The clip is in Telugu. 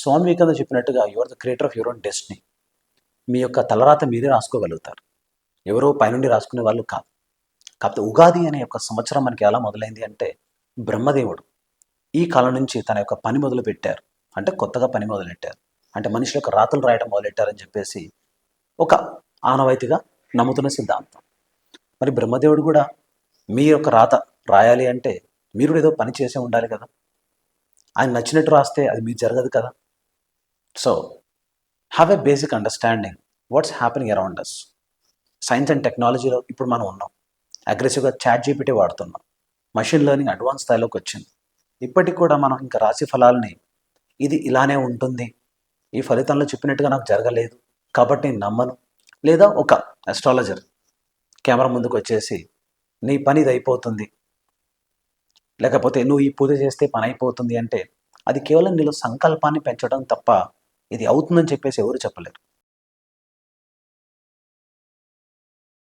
స్వామి వివేకానంద చెప్పినట్టుగా you are the creator of your own destiny. మీ యొక్క తలరాత మీరే రాసుకోగలుగుతారు. ఎవరో పైనుండి రాసుకునే వాళ్ళు కాదు. కాకపోతే ఉగాది అనే ఒక సంవత్సరం మనకి ఎలా మొదలైంది అంటే, బ్రహ్మదేవుడు ఈ కాలం నుంచి తన యొక్క పని మొదలుపెట్టారు. అంటే కొత్తగా పని మొదలెట్టారు. అంటే మనుషుల యొక్క రాతలు రాయడం మొదలెట్టారని చెప్పేసి ఒక ఆనవాయితీగా నమ్ముతున్న సిద్ధాంతం. మరి బ్రహ్మదేవుడు కూడా మీ యొక్క రాత రాయాలి అంటే మీరు ఏదో పని చేసే ఉండాలి కదా. ఆయన నచ్చినట్టు రాస్తే అది మీకు జరగదు కదా. So have a basic understanding what's happening around us. Science and టెక్నాలజీలో ఇప్పుడు మనం ఉన్నాం. అగ్రెసివ్గా చాట్ జీపీటీ వాడుతున్నాం. మషిన్ లెర్నింగ్ అడ్వాన్స్ స్థాయిలోకి వచ్చింది. ఇప్పటికి కూడా మనం ఇంకా రాశి ఫలాల్ని ఇది ఇలానే ఉంటుంది, ఈ ఫలితంలో చెప్పినట్టుగా నాకు జరగలేదు కాబట్టి నేను నమ్మను, లేదా ఒక అస్ట్రాలజర్ కెమెరా ముందుకు వచ్చేసి నీ పని ఇది అయిపోతుంది, లేకపోతే నువ్వు ఈ పూజ చేస్తే పని అయిపోతుంది అంటే అది కేవలం నీలో సంకల్పాన్ని పెంచడం తప్ప ఇది అవుతుందని చెప్పేసి ఎవరు చెప్పలేరు.